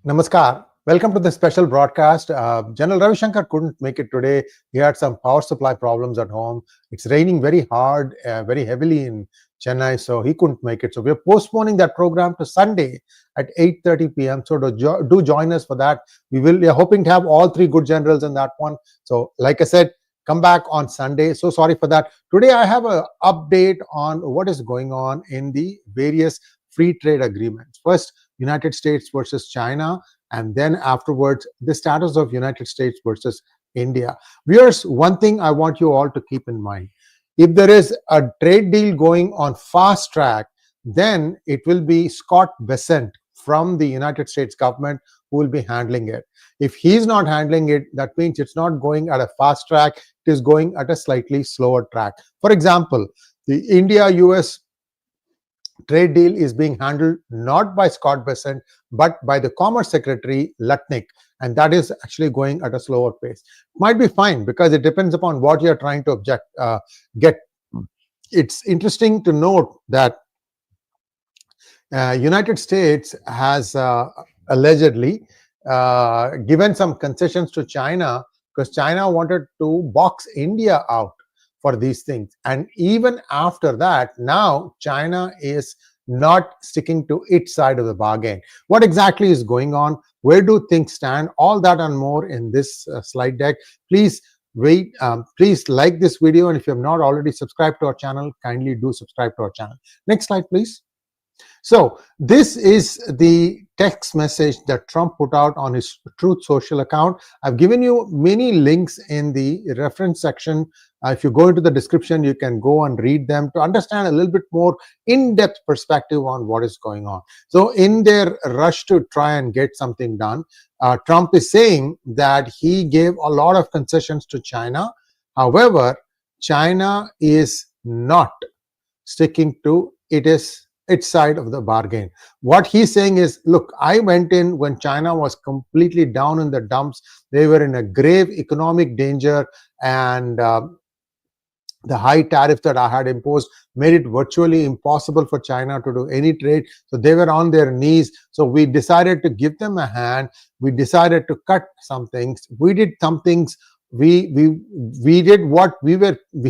Namaskar. Welcome to this special broadcast. General Ravi Shankar couldn't make it today. He had some power supply problems at home. It's raining very hard, very heavily in Chennai, so he couldn't make it. So we're postponing that program to Sunday at 8:30 p.m. So do join us for that. We are hoping to have all three good generals in that one. So like I said, come back on Sunday. So sorry for that. Today I have an update on what is going on in the various free trade agreements. First, United States versus China, and then afterwards the status of United States versus India. Viewers, one thing I want you all to keep in mind: if there is a trade deal going on fast track, then it will be 𝗥𝗘𝗙𝗿 from the United States government who will be handling it. If he's not handling it, that means it's not going at a fast track, it is going at a slightly slower track. For example, the India-US trade deal is being handled not by 𝗥𝗘𝗿 but by the Commerce Secretary Latnik, and that is actually going at a slower pace. Might be fine because it depends upon what you are trying to get. It's interesting to note that United States has allegedly given some concessions to China because China wanted to box India out for these things, and even after that, now China is not sticking to its side of the bargain. What exactly is going on? Where do things stand? All that and more in this slide deck. Please please like this video, and if you have not already subscribed to our channel, kindly do subscribe to our channel. Next slide, please. So this is the text message that Trump put out on his Truth Social account. I've given you many links in the reference section. If you go into the description, you can go and read them to understand a little bit more in-depth perspective on what is going on. So in their rush to try and get something done, Trump is saying that he gave a lot of concessions to China. However, China is not sticking to its side of the bargain. What he's saying is, look, I went in when China was completely down in the dumps. They were in a grave economic danger, and the high tariff that I had imposed made it virtually impossible for China to do any trade. So they were on their knees. So we decided to give them a hand. We decided to cut some things. We did some things. We did what we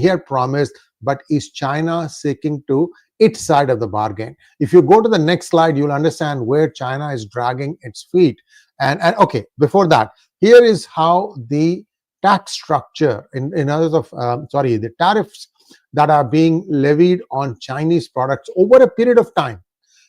had promised. But is China seeking to its side of the bargain? If you go to the next slide, you'll understand where China is dragging its feet. And okay, before that, here is how the tax structure, in others of the tariffs that are being levied on Chinese products over a period of time.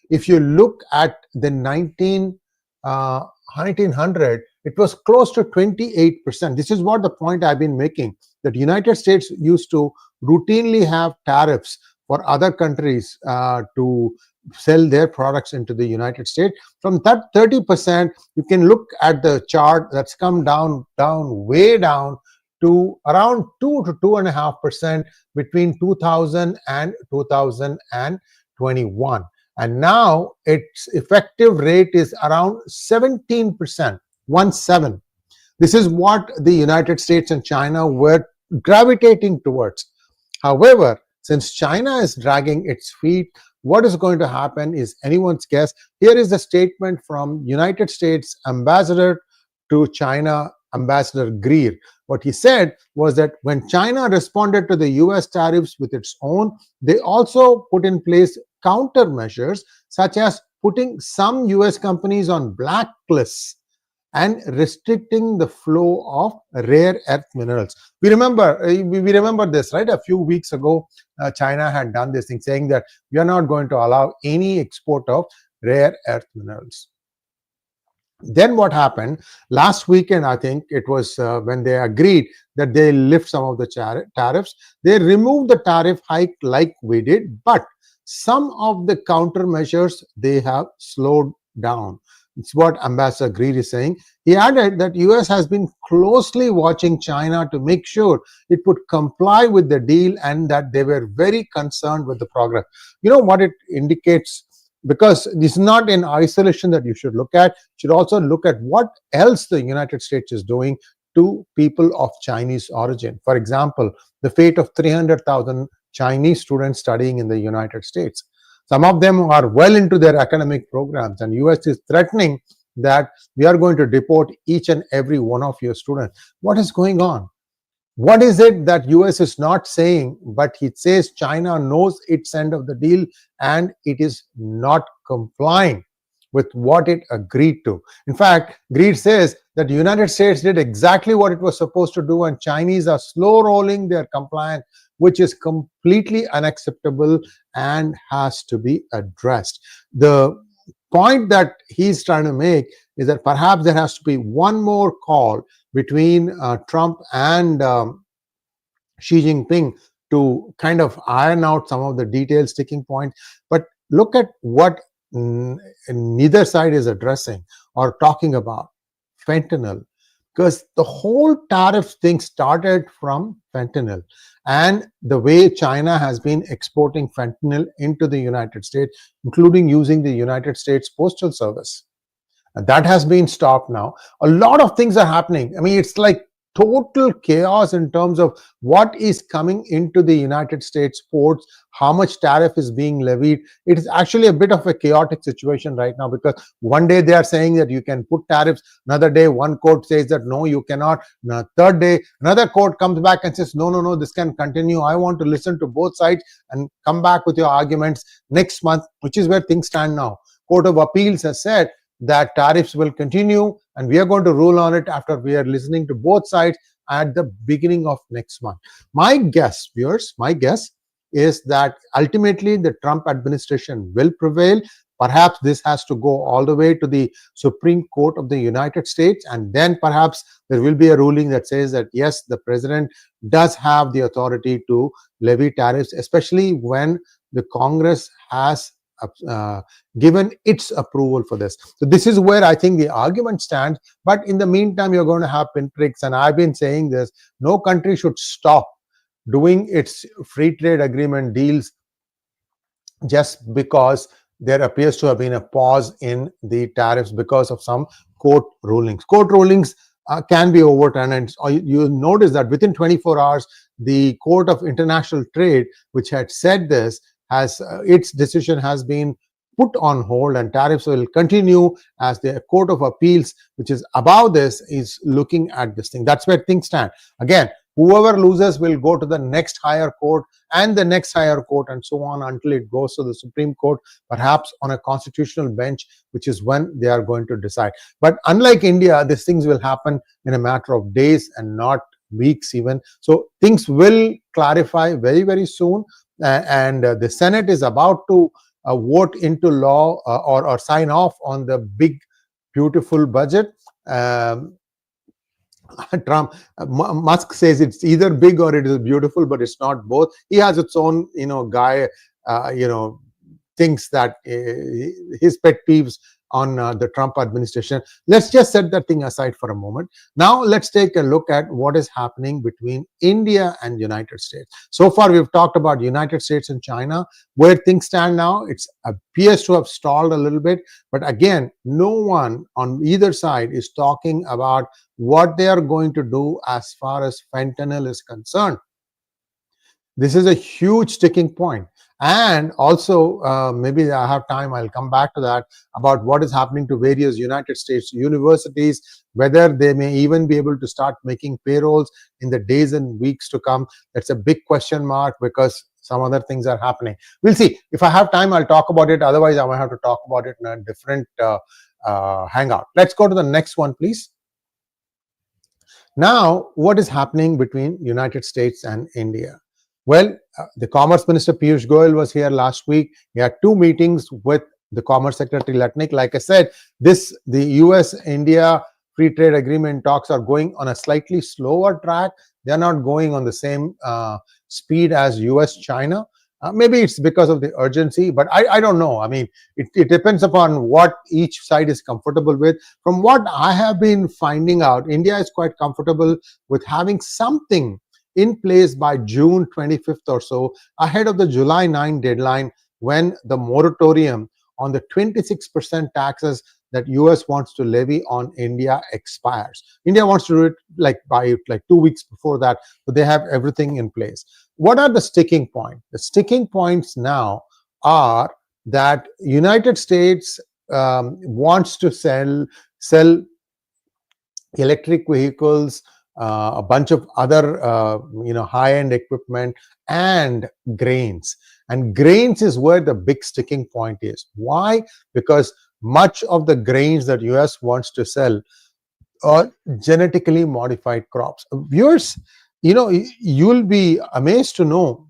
If you look at the 1900, it was close to 28%. This is what the point I've been making, that United States used to routinely have tariffs for other countries to sell their products into the United States. From that 30%, you can look at the chart that's come way down to around 2 to 2.5% between 2000 and 2021. And now its effective rate is around 17%, 17. This is what the United States and China were gravitating towards. However, since China is dragging its feet, what is going to happen is anyone's guess. Here is the statement from United States Ambassador to China, Ambassador Greer. What he said was that when China responded to the US tariffs with its own, they also put in place countermeasures, such as putting some US companies on blacklists and restricting the flow of rare earth minerals. We remember this, right? A few weeks ago, China had done this thing, saying that we are not going to allow any export of rare earth minerals. Then what happened last weekend? I think it was when they agreed that they lift some of the tariffs. They removed the tariff hike like we did, but some of the countermeasures they have slowed down. It's what Ambassador Greer is saying. He added that US has been closely watching China to make sure it would comply with the deal, and that they were very concerned with the progress. You know what it indicates? Because this is not in isolation that you should look at. You should also look at what else the United States is doing to people of Chinese origin. For example, the fate of 300,000 Chinese students studying in the United States. Some of them are well into their academic programs, and US is threatening that we are going to deport each and every one of your students. What is going on? What is it that US is not saying, but it says China knows its end of the deal and it is not complying with what it agreed to. In fact, Greed says that the United States did exactly what it was supposed to do and Chinese are slow rolling their compliance, which is completely unacceptable and has to be addressed. The point that he's trying to make is that perhaps there has to be one more call between Trump and Xi Jinping to kind of iron out some of the detailed sticking points. But look at what neither side is addressing or talking about: fentanyl. Because the whole tariff thing started from fentanyl and the way China has been exporting fentanyl into the United States, including using the United States Postal Service. And that has been stopped now. A lot of things are happening. I mean, it's like total chaos in terms of what is coming into the United States ports, how much tariff is being levied. It is actually a bit of a chaotic situation right now, because one day they are saying that you can put tariffs, another day one court says that no, you cannot, third day another court comes back and says no, this can continue. I want to listen to both sides and come back with your arguments next month, which is where things stand now. Court of Appeals has said that tariffs will continue and we are going to rule on it after we are listening to both sides at the beginning of next month. My guess, viewers, my guess is that ultimately the Trump administration will prevail. Perhaps this has to go all the way to the Supreme Court of the United States, and then perhaps there will be a ruling that says that yes, the president does have the authority to levy tariffs, especially when the Congress has given its approval for this. So this is where I think the argument stands. But in the meantime, you're going to have pinpricks, and I've been saying this: no country should stop doing its free trade agreement deals just because there appears to have been a pause in the tariffs because of some court rulings. Court rulings can be overturned, and you notice that within 24 hours, the Court of International Trade, which had said this, has its decision has been put on hold, and tariffs will continue as the Court of Appeals, which is above this, is looking at this thing. That's where things stand. Again, whoever loses will go to the next higher court and the next higher court and so on until it goes to the Supreme Court, perhaps on a constitutional bench, which is when they are going to decide. But unlike India, these things will happen in a matter of days and not weeks even. So things will clarify very, very soon. And the Senate is about to vote into law or sign off on the big, beautiful budget. Musk says it's either big or it is beautiful, but it's not both. He has its own, things that his pet peeves on the Trump administration. Let's just set that thing aside for a moment. Now let's take a look at what is happening between India and United States. So far we've talked about United States and China. Where things stand now, it appears to have stalled a little bit, but again, no one on either side is talking about what they are going to do as far as fentanyl is concerned. This is a huge sticking point. And also, maybe I have time, I'll come back to that, about what is happening to various United States universities, whether they may even be able to start making payrolls in the days and weeks to come. That's a big question mark, because some other things are happening. We'll see. If I have time, I'll talk about it. Otherwise, I might have to talk about it in a different hangout. Let's go to the next one, please. Now, what is happening between United States and India? Well, the Commerce Minister Piyush Goyal was here last week. He had 2 meetings with the Commerce Secretary Latnik. Like I said, the US-India free trade agreement talks are going on a slightly slower track. They're not going on the same speed as US-China. Maybe it's because of the urgency, but I don't know. I mean, it depends upon what each side is comfortable with. From what I have been finding out, India is quite comfortable with having something in place by June 25th or so, ahead of the July 9 deadline, when the moratorium on the 26% taxes that US wants to levy on India expires. India wants to do it by 2 weeks before that, but they have everything in place. What are the sticking points? The sticking points now are that United States wants to sell sell electric vehicles, a bunch of other high-end equipment, and grains. And grains is where the big sticking point is. Why? Because much of the grains that US wants to sell are genetically modified crops. Viewers, you'll be amazed to know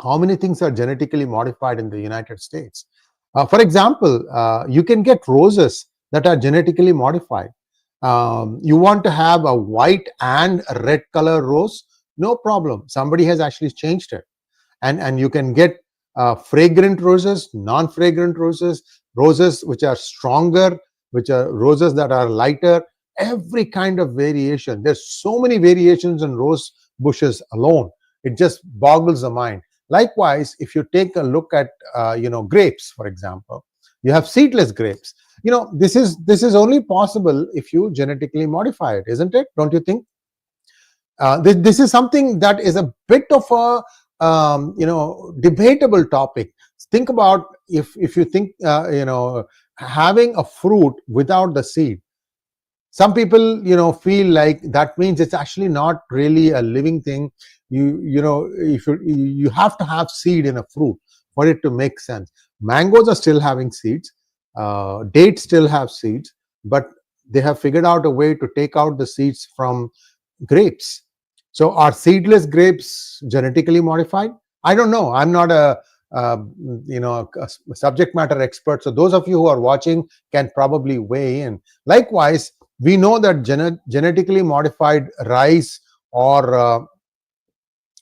how many things are genetically modified in the United States. For example, you can get roses that are genetically modified. You want to have a white and a red color rose? No problem. Somebody has actually changed it. And you can get fragrant roses, non-fragrant roses, roses which are stronger, which are roses that are lighter, every kind of variation. There's so many variations in rose bushes alone. It just boggles the mind. Likewise, if you take a look at grapes, for example, you have seedless grapes. This is only possible if you genetically modify it, isn't it? Don't you think? This is something that is a bit of a debatable topic. Think about if you think having a fruit without the seed. Some people feel like that means it's actually not really a living thing. You have to have seed in a fruit for it to make sense. Mangoes are still having seeds. Dates still have seeds, but they have figured out a way to take out the seeds from grapes. So are seedless grapes genetically modified? I don't know. I'm not a subject matter expert. So those of you who are watching can probably weigh in. Likewise, we know that genetically modified rice or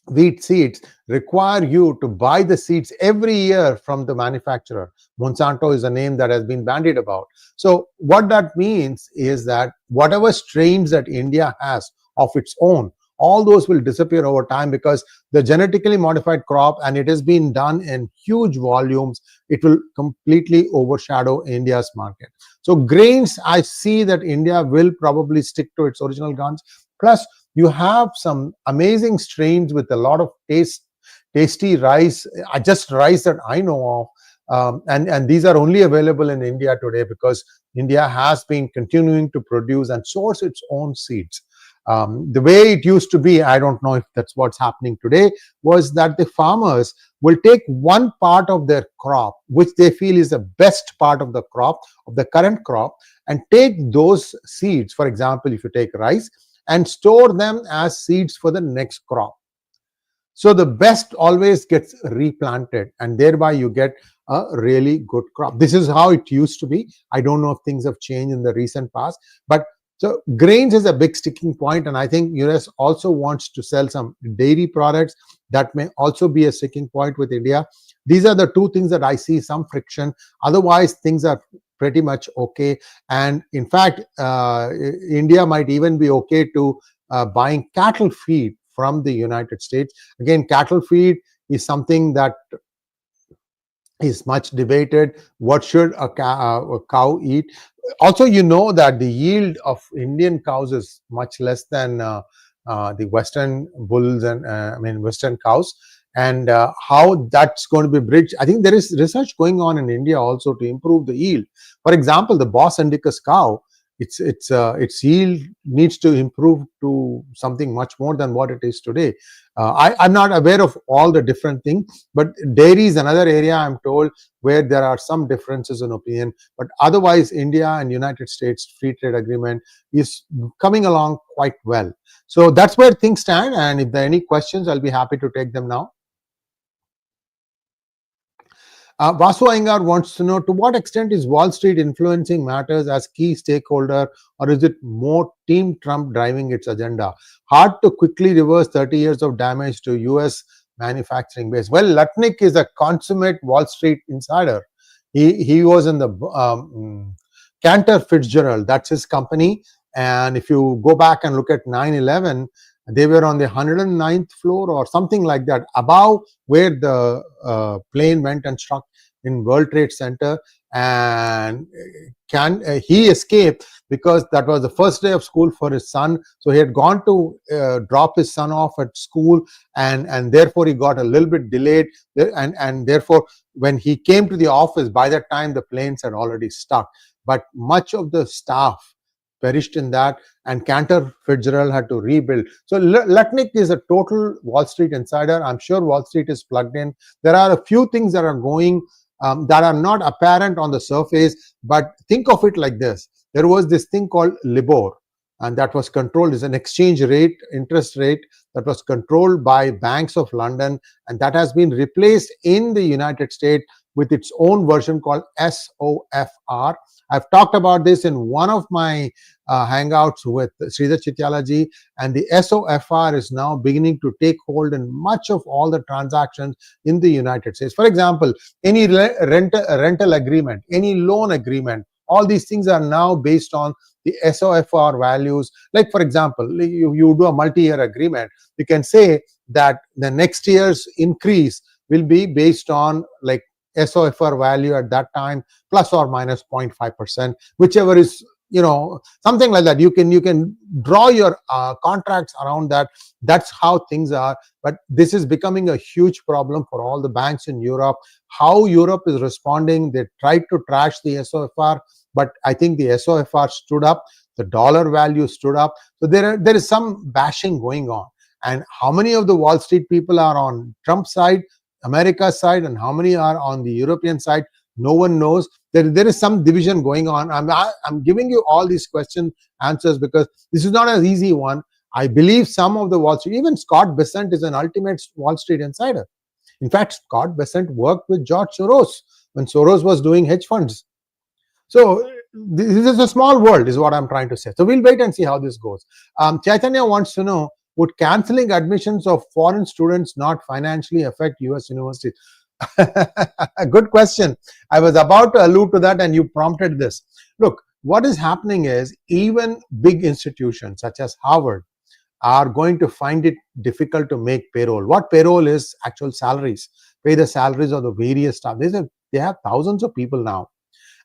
wheat seeds require you to buy the seeds every year from the manufacturer. Monsanto is a name that has been bandied about. So what that means is that whatever strains that India has of its own, all those will disappear over time, because the genetically modified crop, and it has been done in huge volumes, it will completely overshadow India's market. So grains, I see that India will probably stick to its original guns. Plus, you have some amazing strains with a lot of tasty rice, just rice that I know of. And these are only available in India today because India has been continuing to produce and source its own seeds. The way it used to be, I don't know if that's what's happening today, was that the farmers will take one part of their crop, which they feel is the best part of the crop, of the current crop, and take those seeds, for example, if you take rice, and store them as seeds for the next crop. So the best always gets replanted, and thereby you get a really good crop. This is how it used to be. I don't know if things have changed in the recent past, but so grains is a big sticking point, and I think US also wants to sell some dairy products. That may also be a sticking point with India. These are the two things that I see some friction. Otherwise, things are pretty much okay. And in fact, India might even be okay to buying cattle feed from the United States. Again, cattle feed is something that is much debated. What should a cow eat? Also, you know that the yield of Indian cows is much less than the Western bulls and Western cows. And how that's going to be bridged, I think there is research going on in India also to improve the yield. For example, the Bos Indicus cow, its yield needs to improve to something much more than what it is today. I'm not aware of all the different things, but dairy is another area I'm told where there are some differences in opinion. But otherwise, India and United States free trade agreement is coming along quite well. So that's where things stand. And if there are any questions, I'll be happy to take them now. Vasu Iyengar wants to know, to what extent is Wall Street influencing matters as key stakeholder, or is it more Team Trump driving its agenda? Hard to quickly reverse 30 years of damage to US manufacturing base. Well, Lutnick is a consummate Wall Street insider. He was in the Cantor Fitzgerald, that's his company. And if you go back and look at 9/11, they were on the 109th floor or something like that, above where the plane went and struck in World Trade Center. And he escaped because that was the first day of school for his son. So he had gone to drop his son off at school, and therefore he got a little bit delayed, and therefore when he came to the office, by that time the planes had already stuck. But much of the staff perished in that, and Cantor Fitzgerald had to rebuild. So Lutnick is a total Wall Street insider. I'm sure Wall Street is plugged in. There are a few things that are going that are not apparent on the surface, but think of it like this. There was this thing called LIBOR, and that was controlled as an exchange rate, interest rate that was controlled by banks of London, and that has been replaced in the United States with its own version called SOFR. I've talked about this in one of my hangouts with Sridhar Chityalaji, and the SOFR is now beginning to take hold in much of all the transactions in the United States. For example, any rental agreement, any loan agreement, all these things are now based on the SOFR values. Like, for example, you do a multi-year agreement, you can say that the next year's increase will be based on like SOFR value at that time plus or minus 0.5%, whichever is, something like that. You can draw your contracts around that. That's how things are. But this is becoming a huge problem for all the banks in Europe. How Europe is responding, they tried to trash the SOFR, but I think the SOFR stood up, the dollar value stood up. So there is some bashing going on. And how many of the Wall Street people are on Trump's side, America's side, and how many are on the European side? No one knows. There is some division going on. I'm giving you all these question answers because this is not an easy one. I believe some of the Wall Street, even Scott Bessent is an ultimate Wall Street insider. In fact, Scott Bessent worked with George Soros when Soros was doing hedge funds. So this is a small world, is what I'm trying to say. So we'll wait and see how this goes. Chaitanya wants to know, would cancelling admissions of foreign students not financially affect US universities? Good question. I was about to allude to that and you prompted this. Look, what is happening is even big institutions such as Harvard are going to find it difficult to make payroll. What payroll is? Actual salaries. Pay the salaries of the various staff. They have thousands of people now.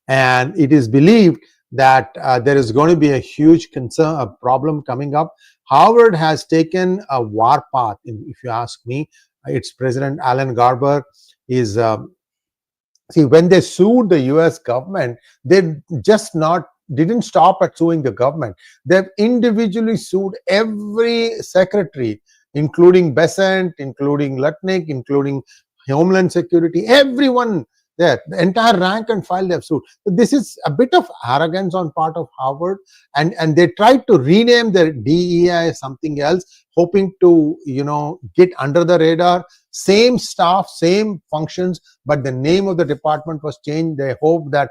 And it is believed that there is going to be a huge concern, a problem coming up. Harvard has taken a war path, if you ask me. Its president, Alan Garber, is see, when they sued the US government, they didn't stop at suing the government. They've individually sued every secretary, including Bessent, including Lutnick, including Homeland Security, everyone there, the entire rank and file they've sued. So this is a bit of arrogance on part of Harvard, and they tried to rename their DEI as something else, hoping to get under the radar. Same staff, same functions, but the name of the department was changed. They hope that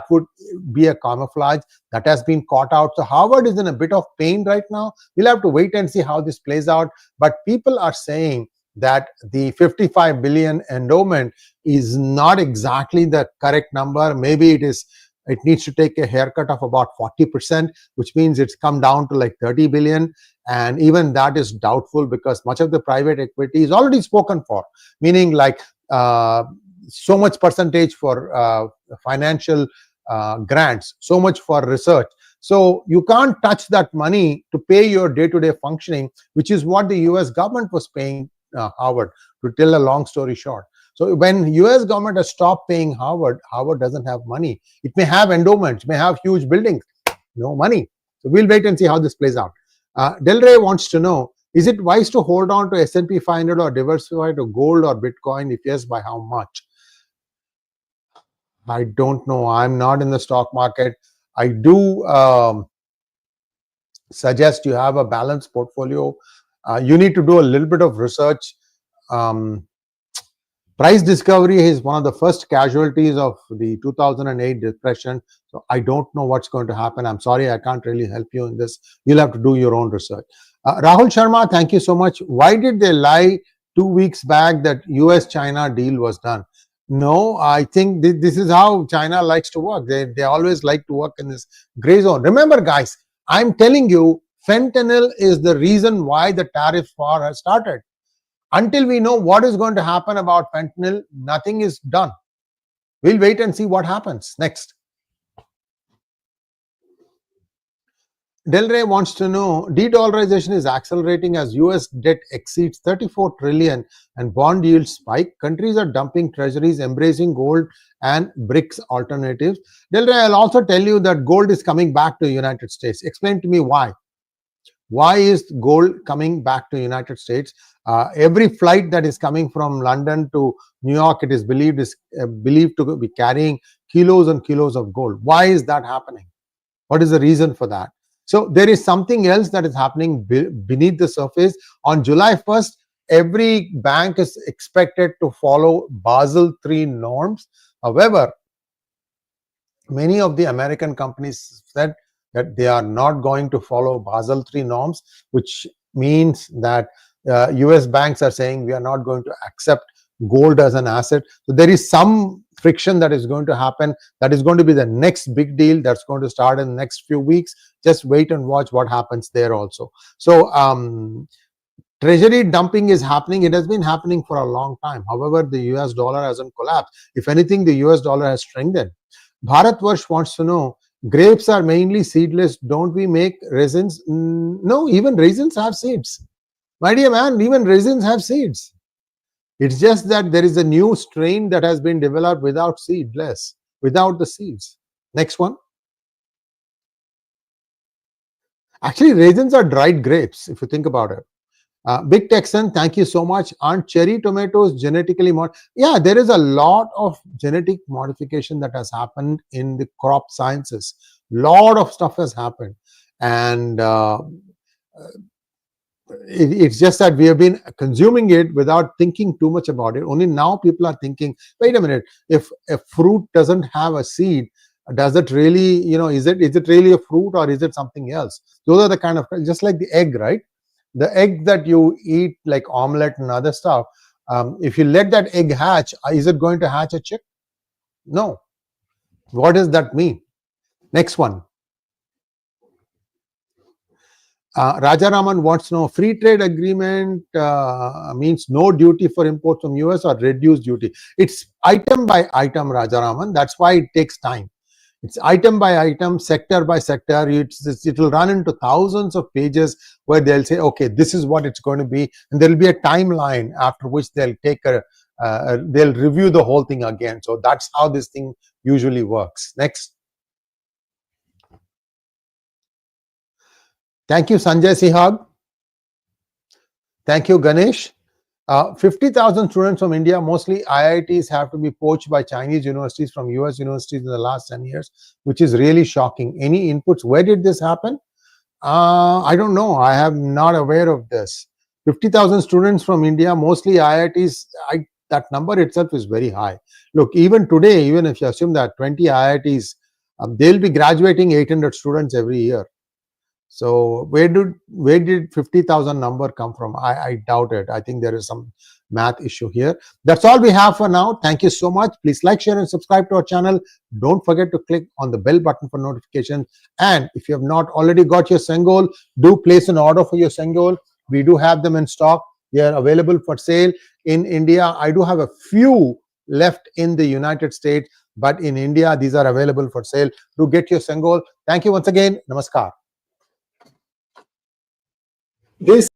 would be a camouflage. That has been caught out. So Harvard is in a bit of pain right now. We'll have to wait and see how this plays out. But people are saying that the 55 billion endowment is not exactly the correct number. Maybe it needs to take a haircut of about 40%, which means it's come down to like 30 billion. And even that is doubtful because much of the private equity is already spoken for, meaning like so much percentage for financial grants, so much for research. So you can't touch that money to pay your day-to-day functioning, which is what the US government was paying Harvard, to tell a long story short. So when US government has stopped paying Harvard, Harvard doesn't have money. It may have endowments, may have huge buildings, no money. So we'll wait and see how this plays out. Del Rey wants to know, is it wise to hold on to S&P 500 or diversify to gold or Bitcoin? If yes, by how much? I don't know. I'm not in the stock market. I do suggest you have a balanced portfolio. You need to do a little bit of research. Price discovery is one of the first casualties of the 2008 depression. So I don't know what's going to happen. I'm sorry, I can't really help you in this. You'll have to do your own research. Rahul Sharma, thank you so much. Why did they lie 2 weeks back that US-China deal was done? No, I think this is how China likes to work. They always like to work in this gray zone. Remember, guys, I'm telling you, fentanyl is the reason why the tariff war has started. Until we know what is going to happen about fentanyl, nothing is done. We'll wait and see what happens next. Delray wants to know, de-dollarization is accelerating as US debt exceeds 34 trillion and bond yields spike. Countries are dumping treasuries, embracing gold and BRICS alternatives. Delray, I'll also tell you that gold is coming back to the United States. Explain to me why. Why is gold coming back to United States? Every flight that is coming from London to New York, it is believed to be carrying kilos and kilos of gold. Why is that happening? What is the reason for that? So there is something else that is happening beneath the surface. On July 1st, every bank is expected to follow Basel III norms. However, many of the American companies said that they are not going to follow Basel III norms, which means that US banks are saying we are not going to accept gold as an asset. So there is some friction that is going to happen. That is going to be the next big deal that's going to start in the next few weeks. Just wait and watch what happens there also. So treasury dumping is happening. It has been happening for a long time. However, the US dollar hasn't collapsed. If anything, the US dollar has strengthened. 𝗏𝗏 wants to know, grapes are mainly seedless. Don't we make raisins? No, even raisins have seeds. My dear man, even raisins have seeds. It's just that there is a new strain that has been developed without the seeds. Next one. Actually, raisins are dried grapes, if you think about it. Big Texan, thank you so much. Aren't cherry tomatoes genetically modified? Yeah, there is a lot of genetic modification that has happened in the crop sciences. Lot of stuff has happened. And it's just that we have been consuming it without thinking too much about it. Only now people are thinking, wait a minute, if a fruit doesn't have a seed, does it really, is it really a fruit or is it something else? Those are the kind of, just like the egg, right? The egg that you eat, like omelette and other stuff, if you let that egg hatch, is it going to hatch a chick? No. What does that mean? Next one. Rajaraman wants to know, free trade agreement means no duty for imports from US or reduced duty. It's item by item, Rajaraman. That's why it takes time. It's item by item, sector by sector. It will run into thousands of pages where they'll say, okay, this is what it's going to be. And there'll be a timeline after which they'll they'll review the whole thing again. So that's how this thing usually works. Next. Thank you, Sanjay Sihag. Thank you, Ganesh. 50,000 students from India, mostly IITs, have to be poached by Chinese universities from US universities in the last 10 years, which is really shocking. Any inputs? Where did this happen? I don't know. I am not aware of this. 50,000 students from India, mostly IITs, that number itself is very high. Look, even today, even if you assume that 20 IITs, they'll be graduating 800 students every year. So where did 50,000 number come from? I doubt it. I think there is some math issue here. That's all we have for now. Thank you so much. Please like, share, and subscribe to our channel. Don't forget to click on the bell button for notifications. And if you have not already got your Sengol, do place an order for your Sengol. We do have them in stock. They are available for sale in India. I do have a few left in the United States, but in India, these are available for sale. Do get your Sengol. Thank you once again. Namaskar. This